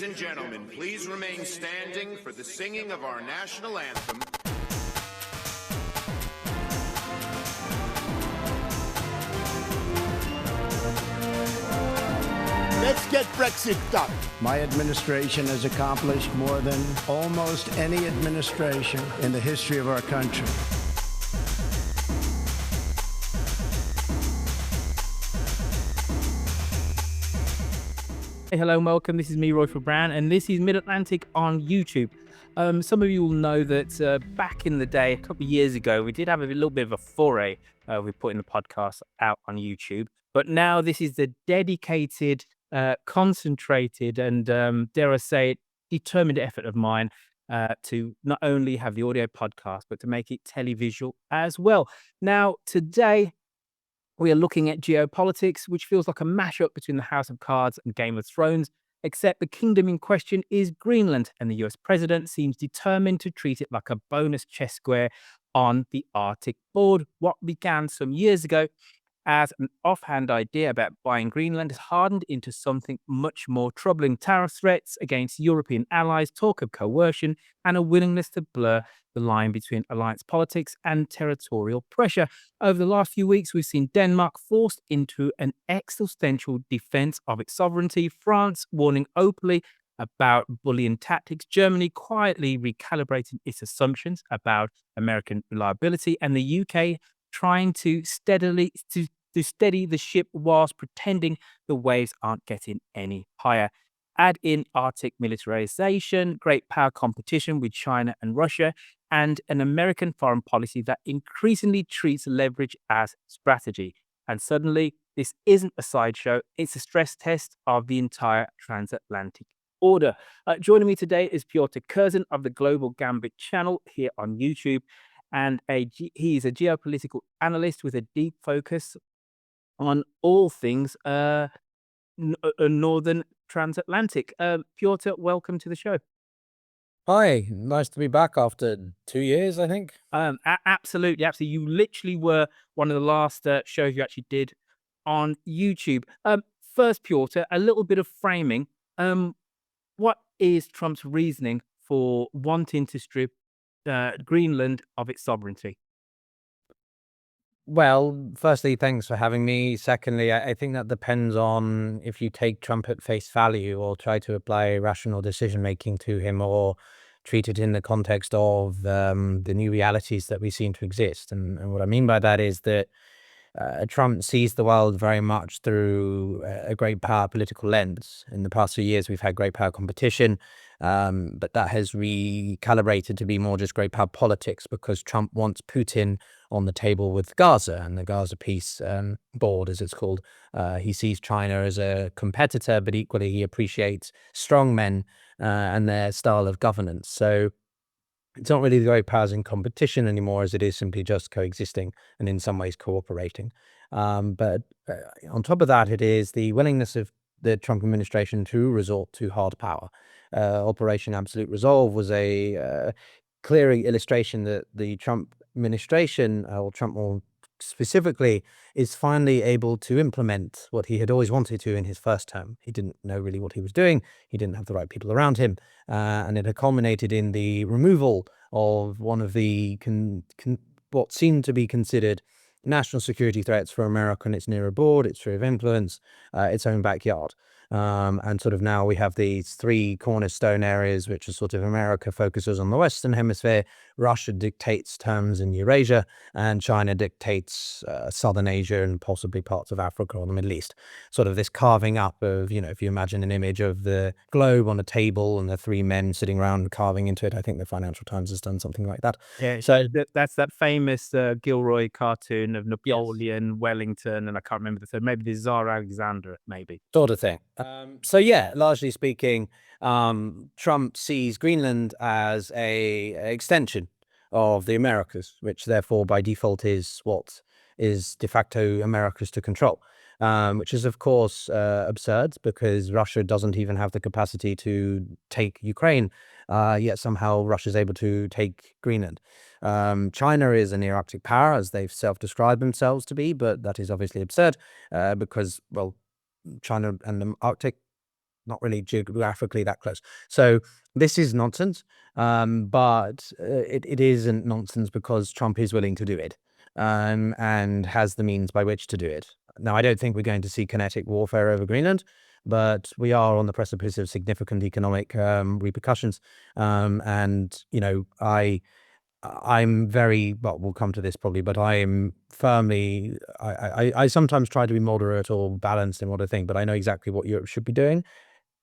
Ladies and gentlemen, please remain standing for the singing of our national anthem. Let's get Brexit done. My administration has accomplished more than almost any administration in the history of our country. Hey, hello and welcome. This is me, Roifield Brown, and this is Mid-Atlantic on YouTube. Some of you will know that back in the day, a couple of years ago, we did have a little bit of a foray with putting the podcast out on YouTube. But now this is the dedicated, concentrated, and dare I say it, determined effort of mine to not only have the audio podcast, but to make it televisual as well. Now, today, we are looking at geopolitics, which feels like a mashup between the House of Cards and Game of Thrones, except the kingdom in question is Greenland, and the US president seems determined to treat it like a bonus chess square on the Arctic board. What began some years ago as an offhand idea about buying Greenland has hardened into something much more troubling. Tariff threats against European allies, talk of coercion, and a willingness to blur the line between alliance politics and territorial pressure. Over the last few weeks, we've seen Denmark forced into an existential defense of its sovereignty, France warning openly about bullying tactics, Germany quietly recalibrating its assumptions about American reliability, and the UK trying to steady the ship whilst pretending the waves aren't getting any higher. Add in Arctic militarization, great power competition with China and Russia, and an American foreign policy that increasingly treats leverage as strategy. And suddenly, this isn't a sideshow, it's a stress test of the entire transatlantic order. Joining me today is Pyotr Kurzin of the Global Gambit channel here on YouTube. And he is a geopolitical analyst with a deep focus on all things northern transatlantic. Pyotr, welcome to the show. Hi, nice to be back after 2 years, I think. Absolutely. You literally were one of the last shows you actually did on YouTube. First, Pyotr, a little bit of framing. What is Trump's reasoning for wanting to strip Greenland of its sovereignty? Well, firstly, thanks for having me. Secondly, I think that depends on if you take Trump at face value or try to apply rational decision making to him or treat it in the context of the new realities that we seem to exist. And what I mean by that is that Trump sees the world very much through a great power political lens. In the past few years, we've had great power competition, but that has recalibrated to be more just great power politics because Trump wants Putin on the table with Gaza and the Gaza peace board, as it's called. He sees China as a competitor, but equally he appreciates strong men and their style of governance. So it's not really the great powers in competition anymore as it is simply just coexisting and in some ways cooperating. But on top of that, it is the willingness of the Trump administration to resort to hard power. Operation Absolute Resolve was a clear illustration that the Trump administration, or Trump more specifically, is finally able to implement what he had always wanted to in his first term. He didn't know really what he was doing. He didn't have the right people around him. And it had culminated in the removal of one of the what seemed to be considered national security threats for America and its near abroad, its sphere of influence, its own backyard. And sort of now we have these three cornerstone areas, which are sort of America focuses on the Western Hemisphere, Russia dictates terms in Eurasia, and China dictates Southern Asia and possibly parts of Africa or the Middle East. Sort of this carving up of, if you imagine an image of the globe on a table and the three men sitting around carving into it. I think the Financial Times has done something like that. Yeah, so that's that famous Gilroy cartoon of Napoleon, Wellington, and I can't remember the third, maybe the Tsar Alexander, maybe. Sort of thing. So yeah, largely speaking, Trump sees Greenland as a extension of the Americas, which therefore by default is what is de facto Americas to control, which is of course absurd because Russia doesn't even have the capacity to take Ukraine, yet somehow Russia's able to take Greenland. China is a near-Arctic power, as they've self-described themselves to be, but that is obviously absurd because, well, China and the Arctic not really geographically that close. So this is nonsense, but it isn't nonsense because Trump is willing to do it, and has the means by which to do it. Now, I don't think we're going to see kinetic warfare over Greenland, but we are on the precipice of significant economic repercussions. And, I'm very, well, we'll come to this probably, but I am firmly, I sometimes try to be moderate or balanced in what I think, but I know exactly what Europe should be doing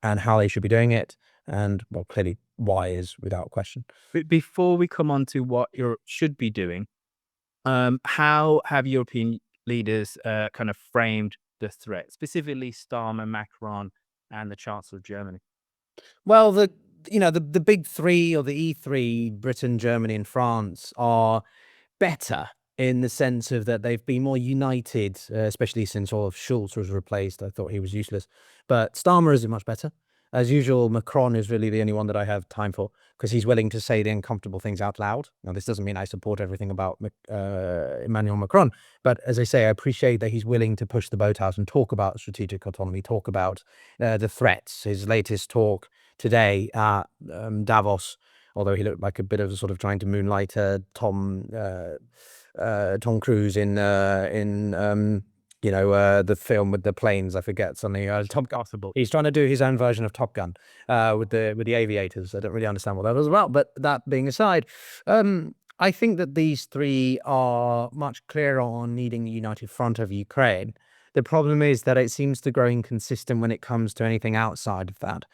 and how they should be doing it. And, well, clearly why is without question. Before we come on to what Europe should be doing, how have European leaders kind of framed the threat, specifically Starmer, Macron, and the Chancellor of Germany? Well, the big three, or the E3, Britain, Germany, and France, are better in the sense of that they've been more united, especially since all of Schulz was replaced. I thought he was useless, but Starmer is much better. As usual, Macron is really the only one that I have time for because he's willing to say the uncomfortable things out loud. Now, this doesn't mean I support everything about Emmanuel Macron, but as I say, I appreciate that he's willing to push the boat out and talk about strategic autonomy, talk about the threats. His latest talk today at Davos, although he looked like a bit of sort of trying to moonlight Tom Cruise in the film with the planes. I forget something. Top Gun. He's trying to do his own version of Top Gun with the aviators. I don't really understand what that was about. But that being aside, I think that these three are much clearer on needing a united front over Ukraine. The problem is that it seems to grow inconsistent when it comes to anything outside of that.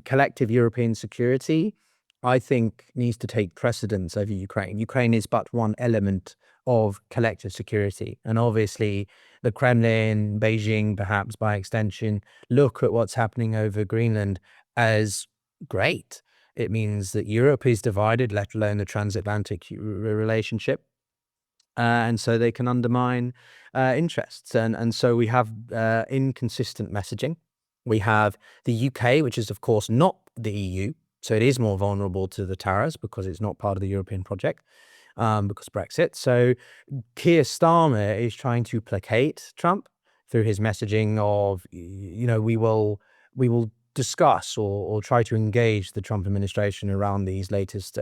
Collective European security, I think, needs to take precedence over Ukraine. Ukraine is but one element of collective security. And obviously, the Kremlin, Beijing, perhaps by extension, look at what's happening over Greenland as great. It means that Europe is divided, let alone the transatlantic relationship. And so they can undermine interests. And so we have inconsistent messaging. We have the UK, which is, of course, not the EU. So it is more vulnerable to the tariffs because it's not part of the European project, because Brexit. So Keir Starmer is trying to placate Trump through his messaging of, we will discuss or try to engage the Trump administration around these latest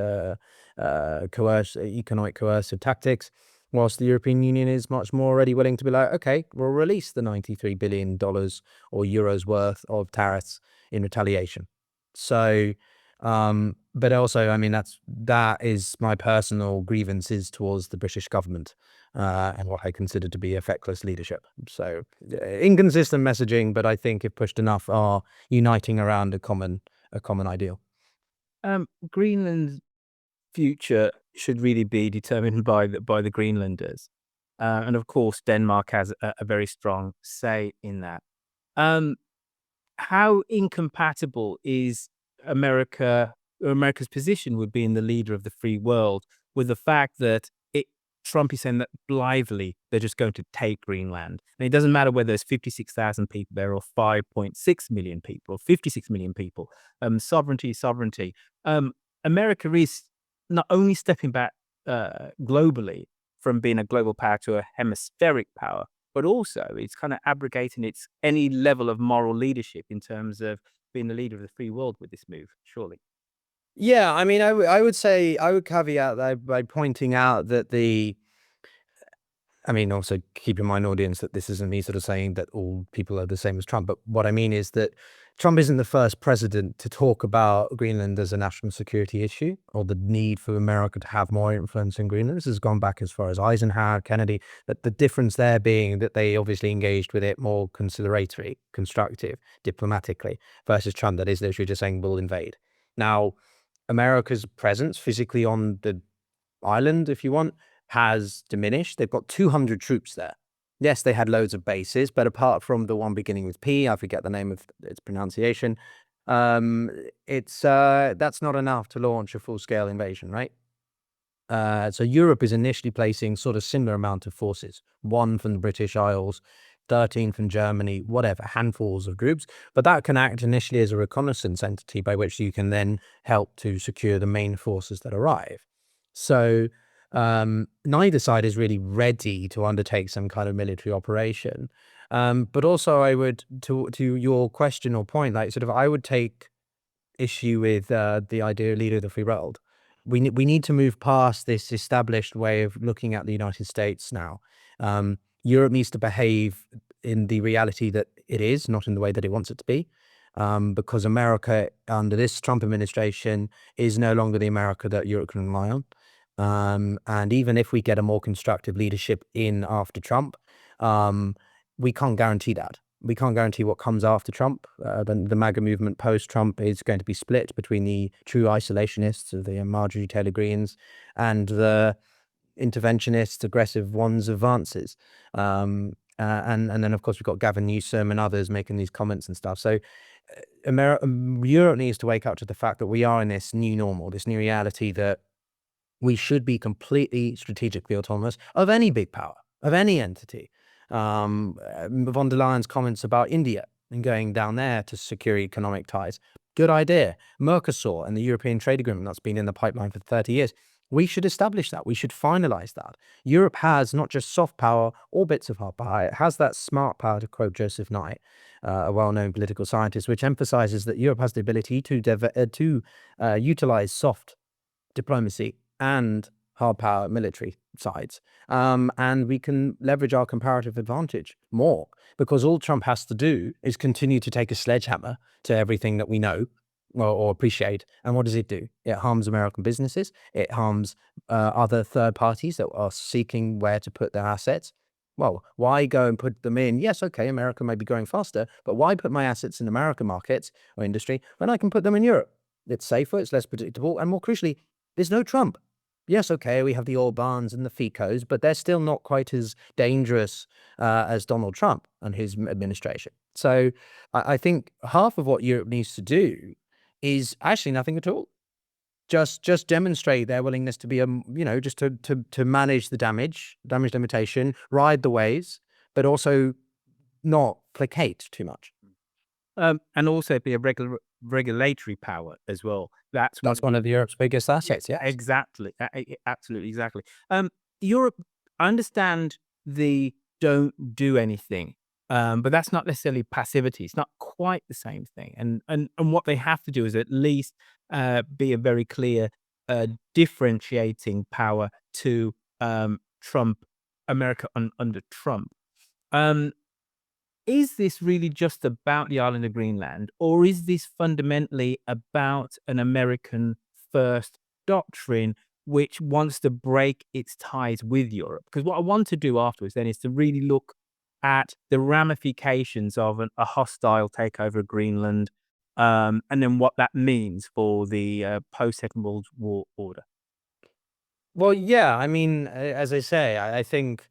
economic coercive tactics, whilst the European Union is much more already willing to be like, okay, we'll release the $93 billion or euros worth of tariffs in retaliation. So, but also, I mean, that is my personal grievances towards the British government and what I consider to be a feckless leadership. So inconsistent messaging, but I think if pushed enough, are uniting around a common ideal. Greenland's future should really be determined by the Greenlanders, and of course, Denmark has a very strong say in that. How incompatible is America's position with being the leader of the free world with the fact that Trump is saying that blithely they're just going to take Greenland, and it doesn't matter whether there's 56,000 people there or 5.6 million people or 56 million people. Sovereignty is sovereignty. America is not only stepping back globally from being a global power to a hemispheric power, but also it's kind of abrogating any level of moral leadership in terms of being the leader of the free world with this move, surely. Yeah, I mean, I would say, I would caveat that by pointing out that also keep in mind, audience, that this isn't me sort of saying that all people are the same as Trump. But what I mean is that Trump isn't the first president to talk about Greenland as a national security issue or the need for America to have more influence in Greenland. This has gone back as far as Eisenhower, Kennedy, but the difference there being that they obviously engaged with it more conciliatory, constructive, diplomatically, versus Trump that is literally just saying we'll invade. Now, America's presence physically on the island, if you want, has diminished. They've got 200 troops there. Yes, they had loads of bases, but apart from the one beginning with P, I forget the name of its pronunciation, that's not enough to launch a full-scale invasion, right? So Europe is initially placing sort of similar amount of forces, 1 from the British Isles, 13 from Germany, whatever, handfuls of groups. But that can act initially as a reconnaissance entity by which you can then help to secure the main forces that arrive. So neither side is really ready to undertake some kind of military operation. But also I would, to your question or point, like sort of, I would take issue with the idea of leader of the free world. We need to move past this established way of looking at the United States now. Europe needs to behave in the reality that it is, not in the way that it wants it to be, because America under this Trump administration is no longer the America that Europe can rely on. And even if we get a more constructive leadership in after Trump, we can't guarantee that. We can't guarantee what comes after Trump. The MAGA movement post-Trump is going to be split between the true isolationists, the Marjorie Taylor Greens, and the interventionists, aggressive ones, advances. And then, of course, we've got Gavin Newsom and others making these comments and stuff. So Europe needs to wake up to the fact that we are in this new normal, this new reality that we should be completely strategically autonomous of any big power, of any entity. Von der Leyen's comments about India and going down there to secure economic ties. Good idea. Mercosur and the European trade agreement that's been in the pipeline for 30 years. We should establish that. We should finalize that. Europe has not just soft power or bits of hard power. It has that smart power, to quote Joseph Nye, a well-known political scientist, which emphasizes that Europe has the ability to utilize soft diplomacy and hard power military sides. And we can leverage our comparative advantage more, because all Trump has to do is continue to take a sledgehammer to everything that we know or appreciate. And what does it do? It harms American businesses. It harms other third parties that are seeking where to put their assets. Well, why go and put them in? Yes, okay, America may be growing faster, but why put my assets in American markets or industry when I can put them in Europe? It's safer, it's less predictable, and more crucially, there's no Trump. Yes, okay, we have the Orbans and the Ficos, but they're still not quite as dangerous as Donald Trump and his administration. So I think half of what Europe needs to do is actually nothing at all. Just demonstrate their willingness to be, just to manage the damage limitation, ride the waves, but also not placate too much. And also be a regulatory power as well. That's one of Europe's biggest assets. Yeah, exactly. Absolutely, exactly. Europe, I understand the don't do anything, but that's not necessarily passivity. It's not quite the same thing. And what they have to do is at least be a very clear differentiating power to America under Trump. Is this really just about the island of Greenland, or is this fundamentally about an American first doctrine which wants to break its ties with Europe? Because what I want to do afterwards then is to really look at the ramifications of a hostile takeover of Greenland, and then what that means for the post-Second World War order. Well, yeah, I mean, as I say, I think,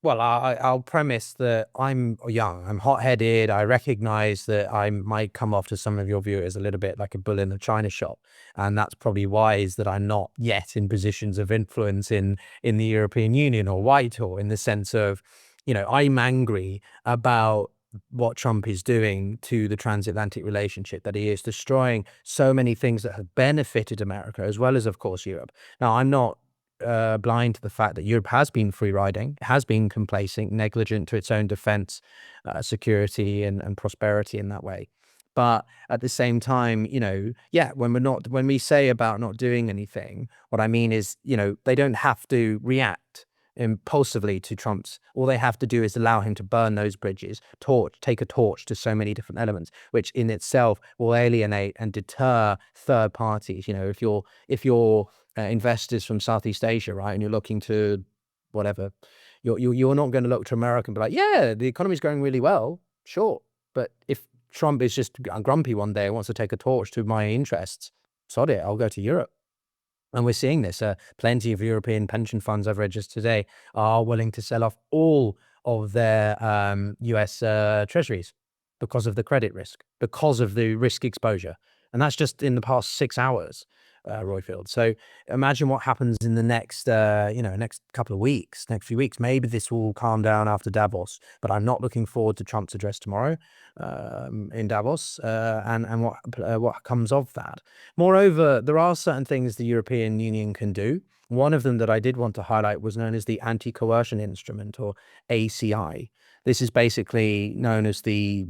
well, I'll premise that I'm young, I'm hot-headed, I recognize that I might come off to some of your viewers a little bit like a bull in a china shop, and that's probably wise that I'm not yet in positions of influence in the European Union or white, or in the sense of, I'm angry about what Trump is doing to the transatlantic relationship, that he is destroying so many things that have benefited America as well as, of course, Europe. Now, I'm not blind to the fact that Europe has been free riding, has been complacent, negligent to its own defense, security and prosperity in that way. But at the same time, when we say about not doing anything, what I mean is, they don't have to react impulsively to Trump's. All they have to do is allow him to burn those bridges, take a torch to so many different elements, which in itself will alienate and deter third parties. If you're investors from Southeast Asia, right, and you're looking to whatever, you're not going to look to America and be like, yeah, the economy's going really well, sure. But if Trump is just grumpy one day and wants to take a torch to my interests, sod it, I'll go to Europe. And we're seeing this. Plenty of European pension funds I've read just today are willing to sell off all of their US treasuries because of the credit risk, because of the risk exposure. And that's just in the past 6 hours, Roifield. So imagine what happens in the next, next couple of weeks, next few weeks. Maybe this will calm down after Davos, but I'm not looking forward to Trump's address tomorrow in Davos and what comes of that. Moreover, there are certain things the European Union can do. One of them that I did want to highlight was known as the Anti-Coercion Instrument, or ACI. This is basically known as the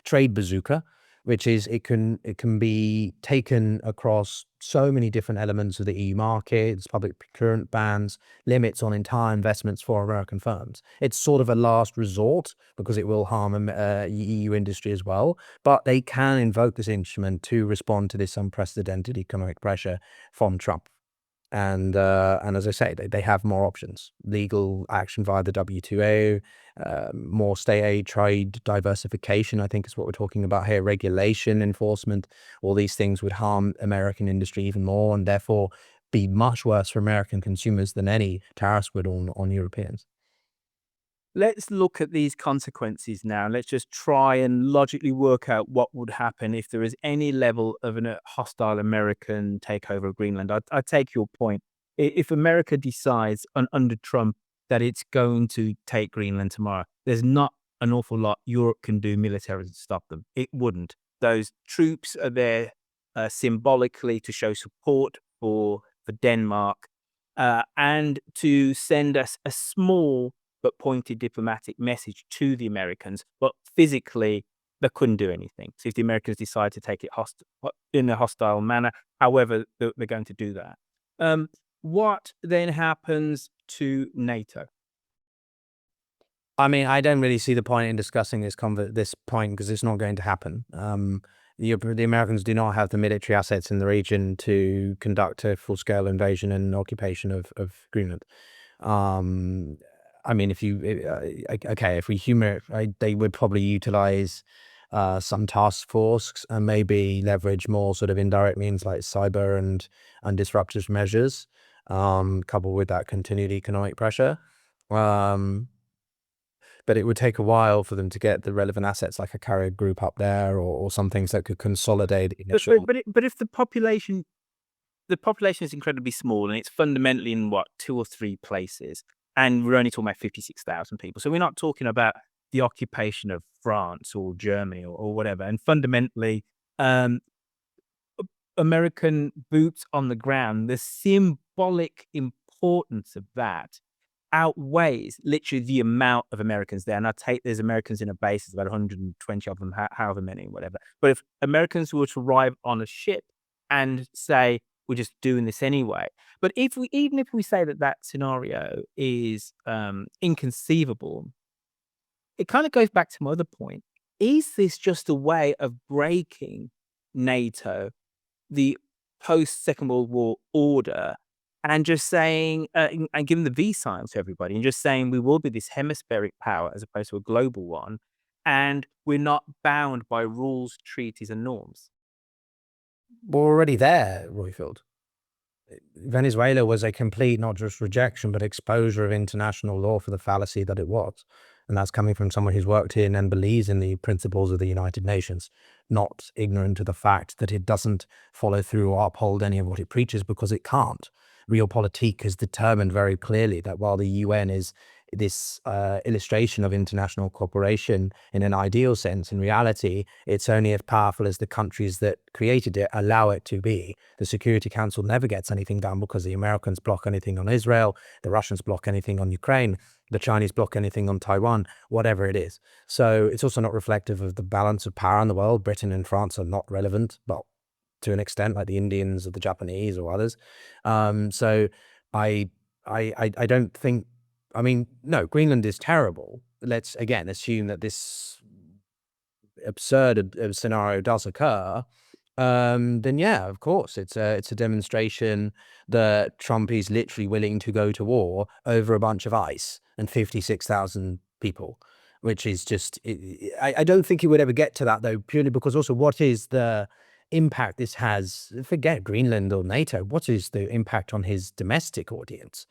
trade bazooka, which is it can be taken across so many different elements of the EU market. It's public procurement bans, limits on entire investments for American firms. It's sort of a last resort because it will harm EU industry as well. But they can invoke this instrument to respond to this unprecedented economic pressure from Trump. And as I say, they have more options: legal action via the WTO, more state aid, trade diversification, I think is what we're talking about here, regulation enforcement. All these things would harm American industry even more, and therefore be much worse for American consumers than any tariffs would on Europeans. Let's look at these consequences now. Let's just try and logically work out what would happen if there is any level of a hostile American takeover of Greenland. I take your point. If America decides under Trump that it's going to take Greenland tomorrow, there's not an awful lot Europe can do militarily to stop them. It wouldn't. Those troops are there symbolically to show support for Denmark and to send us a small but pointed diplomatic message to the Americans, but physically they couldn't do anything. So if the Americans decide to take it in a hostile manner, however they're going to do that. What then happens to NATO? I mean, I don't really see the point in discussing this point because it's not going to happen. The Americans do not have the military assets in the region to conduct a full-scale invasion and occupation of Greenland. I mean, if we humor it, they would probably utilize some task force and maybe leverage more sort of indirect means like cyber and disruptive measures, coupled with that continued economic pressure. But it would take a while for them to get the relevant assets like a carrier group up there or some things that could consolidate initial. But if the population is incredibly small and it's fundamentally in what, 2 or 3 places, and we're only talking about 56,000 people. So we're not talking about the occupation of France or Germany or whatever. And fundamentally, American boots on the ground, the symbolic importance of that outweighs literally the amount of Americans there. And I take there's Americans in a base, it's about 120 of them, however many, whatever. But if Americans were to arrive on a ship and say, we're just doing this anyway. But even if we say that scenario is inconceivable, it kind of goes back to my other point. Is this just a way of breaking NATO, the post-Second World War order, and just saying, and giving the V sign to everybody, and just saying we will be this hemispheric power as opposed to a global one, and we're not bound by rules, treaties, and norms? We're already there, Roifield. Venezuela was a complete, not just rejection, but exposure of international law for the fallacy that it was. And that's coming from someone who's worked in and believes in the principles of the United Nations, not ignorant of the fact that it doesn't follow through or uphold any of what it preaches because it can't. Realpolitik has determined very clearly that while the UN is this illustration of international cooperation in an ideal sense, in reality, it's only as powerful as the countries that created it allow it to be. The Security Council never gets anything done because the Americans block anything on Israel, the Russians block anything on Ukraine, the Chinese block anything on Taiwan, whatever it is. So it's also not reflective of the balance of power in the world. Britain and France are not relevant, well, to an extent, like the Indians or the Japanese or others. So I don't think, I mean, no, Greenland is terrible. Let's again assume that this absurd scenario does occur. Then yeah, of course, it's a demonstration that Trump is literally willing to go to war over a bunch of ice and 56,000 people, which is just, I don't think he would ever get to that though, purely because also what is the impact this has, forget Greenland or NATO, what is the impact on his domestic audience?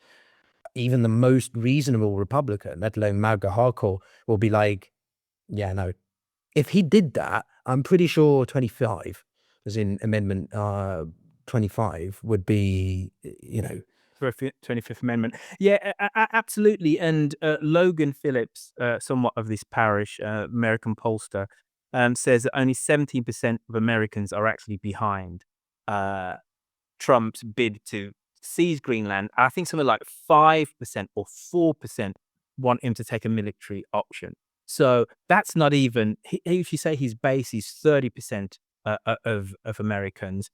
Even the most reasonable Republican, let alone MAGA hardcore, will be like, yeah, no. If he did that, I'm pretty sure 25, as in Amendment 25, would be, For a 25th Amendment. Yeah, absolutely. And Logan Phillips, somewhat of this parish, American pollster, says that only 17% of Americans are actually behind Trump's bid to seize Greenland. I think something like 5% or 4% want him to take a military option. So that's not even, if you say his base is 30% of Americans,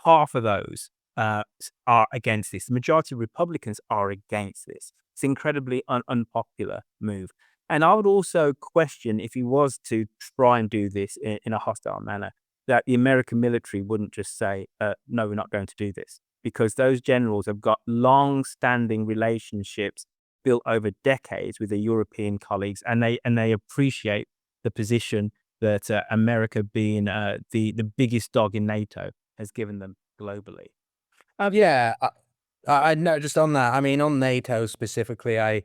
half of those are against this. The majority of Republicans are against this. It's incredibly unpopular move. And I would also question, if he was to try and do this in a hostile manner, that the American military wouldn't just say, no, we're not going to do this, because those generals have got long-standing relationships built over decades with their European colleagues, and they appreciate the position that America, being the biggest dog in NATO, has given them globally. Yeah, I know. Just on that, I mean, on NATO specifically, I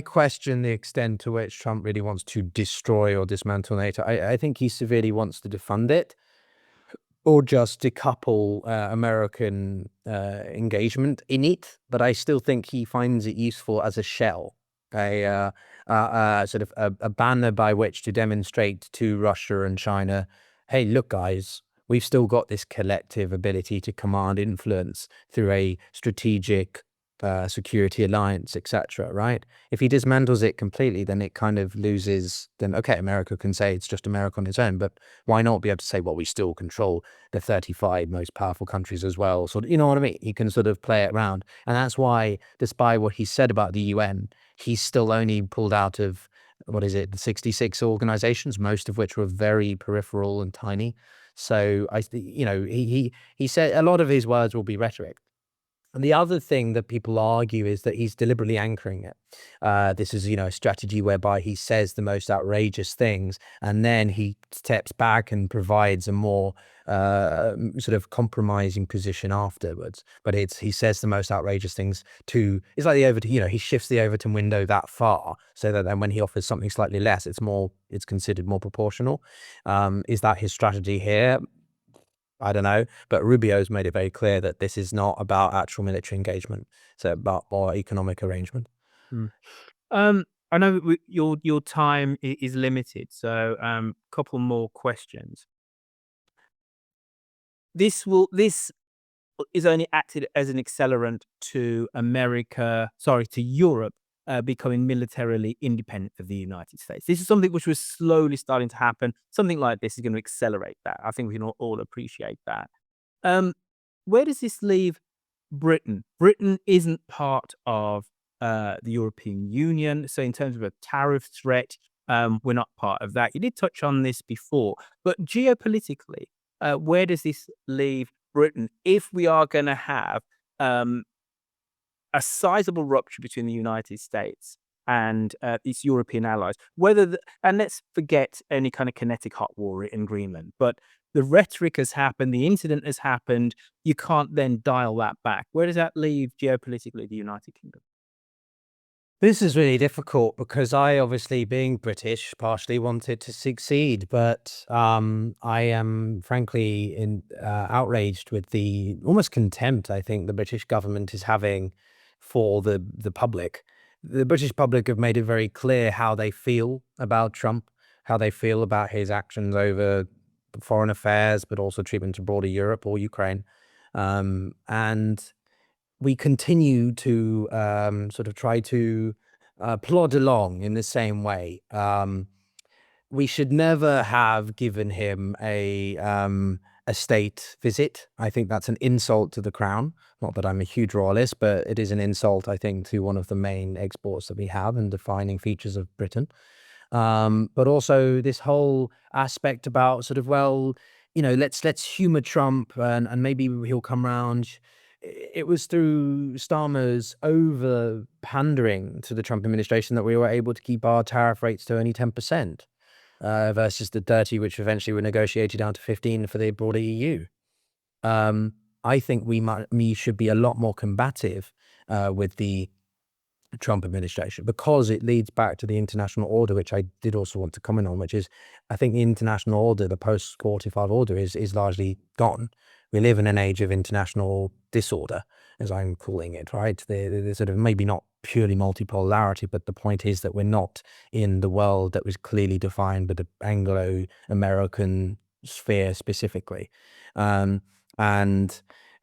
question the extent to which Trump really wants to destroy or dismantle NATO. I think he severely wants to defund it, or just decouple American engagement in it. But I still think he finds it useful as a shell, a sort of a banner by which to demonstrate to Russia and China, hey, look, guys, we've still got this collective ability to command influence through a strategic security alliance, etc. Right? If he dismantles it completely, then it kind of loses. Then okay, America can say it's just America on its own, but why not be able to say, well, we still control the 35 most powerful countries as well? So you know what I mean? He can sort of play it around, and that's why, despite what he said about the UN, he's still only pulled out of, what is it, the 66 organizations, most of which were very peripheral and tiny. So he said a lot of his words will be rhetoric. And the other thing that people argue is that he's deliberately anchoring it. This is, a strategy whereby he says the most outrageous things, and then he steps back and provides a more sort of compromising position afterwards. But he says the most outrageous things it's like the Overton, he shifts the Overton window that far, so that then when he offers something slightly less, it's considered more proportional. Is that his strategy here? I don't know, but Rubio's made it very clear that this is not about actual military engagement. It's about more economic arrangement. I know your time is limited, so couple more questions. This is only acted as an accelerant to Europe becoming militarily independent of the United States. This is something which was slowly starting to happen. Something like this is going to accelerate that. I think we can all appreciate that. Where does this leave Britain? Britain isn't part of the European Union, so in terms of a tariff threat, we're not part of that. You did touch on this before, but geopolitically, where does this leave Britain if we are going to have a sizable rupture between the United States and its European allies? And let's forget any kind of kinetic hot war in Greenland, but the rhetoric has happened, the incident has happened. You can't then dial that back. Where does that leave geopolitically the United Kingdom? This is really difficult because I, obviously being British, partially wanted to succeed, but I am frankly outraged with the almost contempt I think the British government is having for the public. The British public have made it very clear how they feel about Trump, how they feel about his actions over foreign affairs, but also treatment to broader Europe or Ukraine. And we continue to sort of try to plod along in the same way. We should never have given him a state visit. I think that's an insult to the crown. Not that I'm a huge royalist, but it is an insult, I think, to one of the main exports that we have and defining features of Britain. But also this whole aspect about sort of, well, let's humor Trump and maybe he'll come around. It was through Starmer's over pandering to the Trump administration that we were able to keep our tariff rates to only 10%, versus the 30, which eventually were negotiated down to 15 for the broader EU. I think we should be a lot more combative with the Trump administration, because it leads back to the international order, which I did also want to comment on, which is, I think the international order, the post-45 order is largely gone. We live in an age of international disorder, as I'm calling it, right? There's sort of maybe not purely multipolarity, but the point is that we're not in the world that was clearly defined by the Anglo-American sphere specifically. And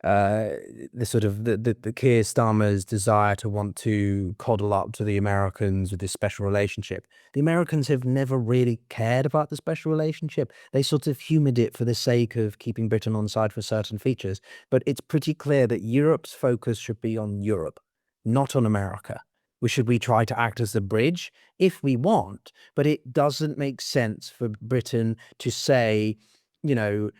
the sort of the Keir Starmer's desire to want to coddle up to the Americans with this special relationship. The Americans have never really cared about the special relationship. They sort of humoured it for the sake of keeping Britain on side for certain features. But it's pretty clear that Europe's focus should be on Europe, not on America. Should we try to act as the bridge? If we want, but it doesn't make sense for Britain to say, you know,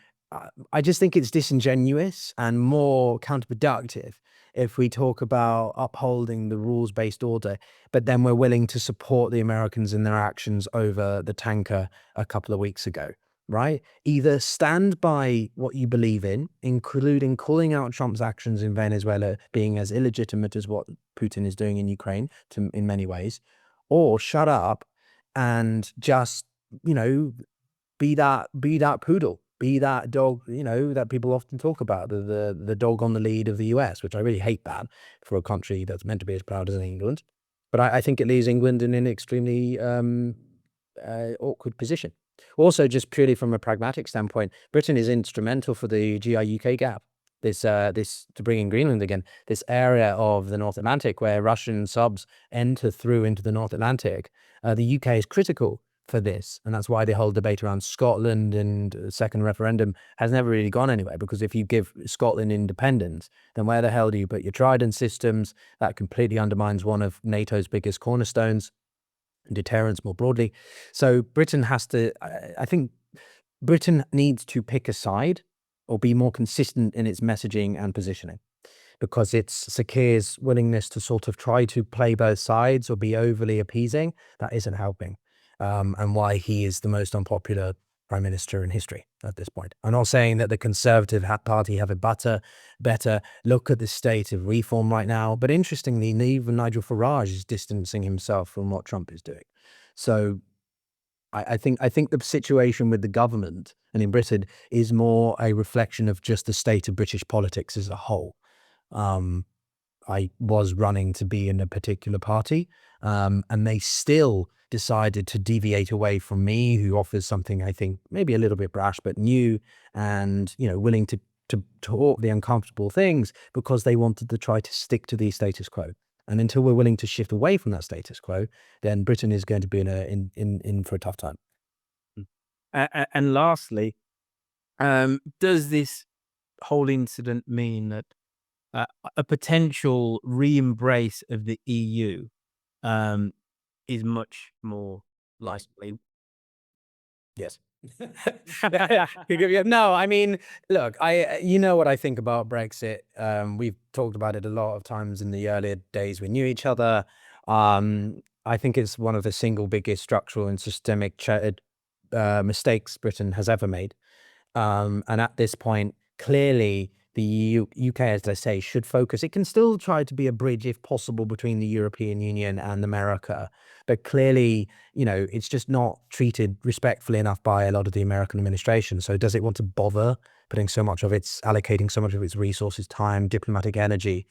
I just think it's disingenuous and more counterproductive if we talk about upholding the rules-based order, but then we're willing to support the Americans in their actions over the tanker a couple of weeks ago, right? Either stand by what you believe in, including calling out Trump's actions in Venezuela being as illegitimate as what Putin is doing in Ukraine in many ways, or shut up and just, you know, be that poodle, be that dog, you know, that people often talk about, the dog on the lead of the US, which I really hate that for a country that's meant to be as proud as England. But I think it leaves England in an extremely awkward position. Also, just purely from a pragmatic standpoint, Britain is instrumental for the GI-UK gap. This to bring in Greenland again, this area of the North Atlantic where Russian subs enter through into the North Atlantic. The UK is critical for this, and that's why the whole debate around Scotland and second referendum has never really gone anywhere, because if you give Scotland independence, then where the hell do you put your Trident systems? That completely undermines one of NATO's biggest cornerstones, deterrence more broadly. So Britain has to, I think Britain needs to pick a side or be more consistent in its messaging and positioning, because it's Sir Keir's willingness to sort of try to play both sides or be overly appeasing that isn't helping. And why he is the most unpopular prime minister in history at this point. I'm not saying that the Conservative Party have it better. Look at the state of reform right now. But interestingly, even Nigel Farage is distancing himself from what Trump is doing. So I think the situation with the government and in Britain is more a reflection of just the state of British politics as a whole. I was running to be in a particular party, and they still decided to deviate away from me, who offers something I think maybe a little bit brash, but new and, you know, willing to talk the uncomfortable things, because they wanted to try to stick to the status quo. And until we're willing to shift away from that status quo, then Britain is going to be in for a tough time. And lastly, does this whole incident mean that a potential re-embrace of the EU is much more likely? Yes. No, I mean, look, you know what I think about Brexit. We've talked about it a lot of times in the earlier days we knew each other. I think it's one of the single biggest structural and systemic mistakes Britain has ever made. And at this point, clearly the UK, as I say, should focus. It can still try to be a bridge, if possible, between the European Union and America. But clearly, you know, it's just not treated respectfully enough by a lot of the American administration. So does it want to bother allocating so much of its resources, time, diplomatic energy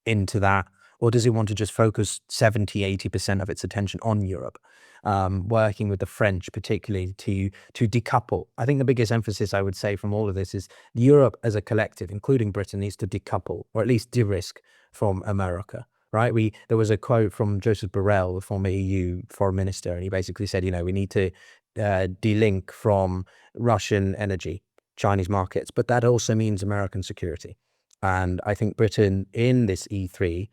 into that? Or does it want to just focus 70-80% of its attention on Europe, working with the French particularly to decouple? I think the biggest emphasis I would say from all of this is Europe as a collective, including Britain, needs to decouple, or at least de-risk from America, right? There was a quote from Joseph Borrell, the former EU foreign minister, and he basically said, you know, we need to de-link from Russian energy, Chinese markets, but that also means American security. And I think Britain in this E3,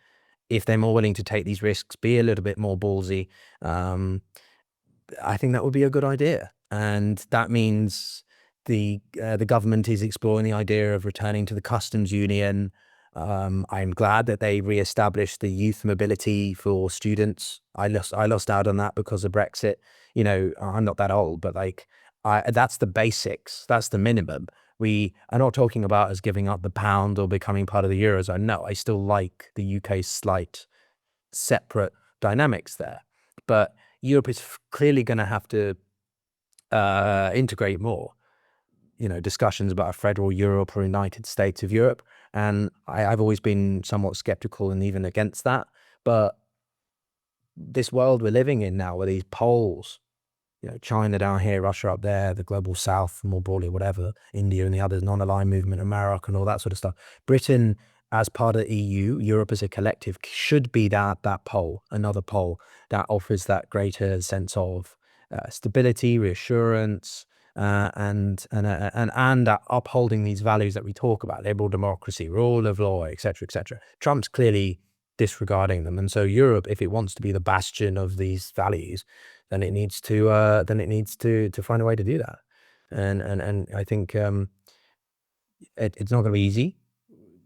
if they're more willing to take these risks, be a little bit more ballsy, I think that would be a good idea. And that means the government is exploring the idea of returning to the customs union. I'm glad that they re-established the youth mobility for students. I lost out on that because of Brexit. You know, I'm not that old, but like, that's the basics. That's the minimum. We are not talking about us giving up the pound or becoming part of the Eurozone. No, I still like the UK's slight separate dynamics there. But Europe is clearly going to have to integrate more. You know, discussions about a federal Europe or United States of Europe. And I've always been somewhat skeptical and even against that. But this world we're living in now, where these poles China down here, Russia up there, the global south more broadly, whatever, India and the others, non-aligned movement, America and all that sort of stuff. Britain as part of the EU, Europe as a collective should be that pole, another pole that offers that greater sense of stability, reassurance, and upholding these values that we talk about: liberal democracy, rule of law, etc., etc. Trump's clearly disregarding them, and so Europe, if it wants to be the bastion of these values, then it needs to find a way to do that. And I think it's not going to be easy.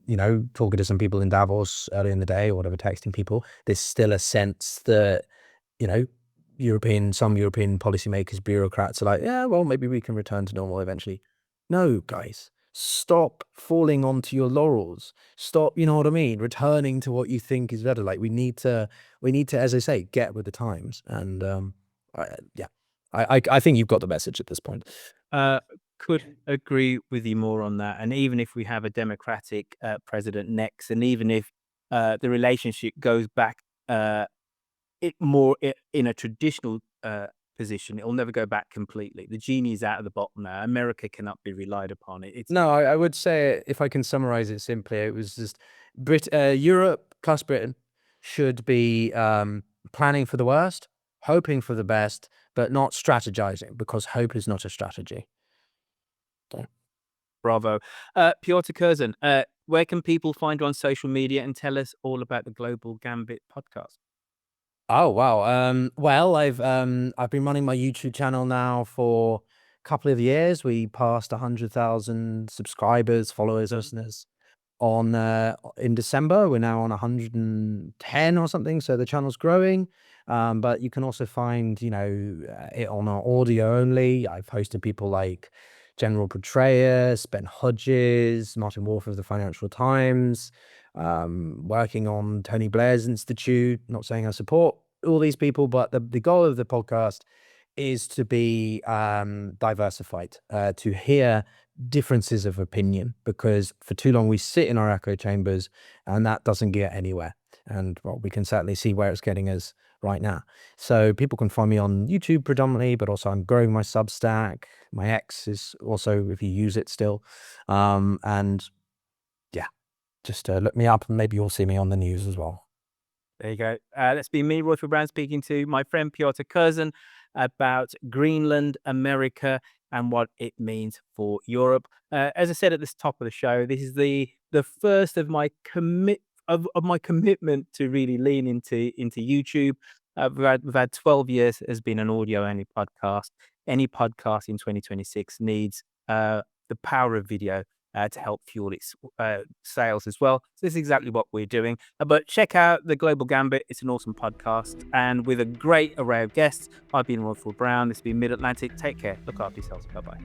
Talking to some people in Davos earlier in the day or whatever, texting people, there's still a sense that some European policymakers, bureaucrats are like, yeah, well, maybe we can return to normal eventually. No, guys, stop falling onto your laurels. Stop, you know what I mean? Returning to what you think is better. Like we need to, as I say, get with the times. And I think you've got the message at this point. Could agree with you more on that. And even if we have a Democratic president next, and even if the relationship goes back in a traditional position, it'll never go back completely. The genie's out of the bottle now. America cannot be relied upon. No, I would say, if I can summarize it simply, it was just Europe plus Britain should be planning for the worst, hoping for the best, but not strategizing, because hope is not a strategy. Okay. Bravo. Pyotr Kurzin, where can people find you on social media, and tell us all about the Global Gambit podcast? Oh, wow. Well, I've been running my YouTube channel now for a couple of years. We passed 100,000 subscribers, followers, listeners in December. We're now on 110 or something, so the channel's growing. But you can also find, it on our audio only. I've hosted people like General Petraeus, Ben Hodges, Martin Wolf of the Financial Times, working on Tony Blair's Institute. Not saying I support all these people, but the goal of the podcast is to be diversified, to hear differences of opinion, because for too long we sit in our echo chambers and that doesn't get anywhere. And well, we can certainly see where it's getting us right now. So people can find me on YouTube predominantly, but also I'm growing my Substack. My X is also, if you use it still. And yeah, just look me up and maybe you'll see me on the news as well. There you go. That's been me, Roifield Brown, speaking to my friend Pyotr Kurzin about Greenland, America, and what it means for Europe. As I said at the top of the show, this is the first of my commitment to really lean into YouTube. We've had 12 years has been an audio only podcast. Any podcast in 2026 needs the power of video to help fuel its sales as well. So this is exactly what we're doing. But check out the Global Gambit. It's an awesome podcast, and with a great array of guests. I've been Roifield Brown. This has been Mid-Atlantic. Take care. Look after yourselves. Bye-bye.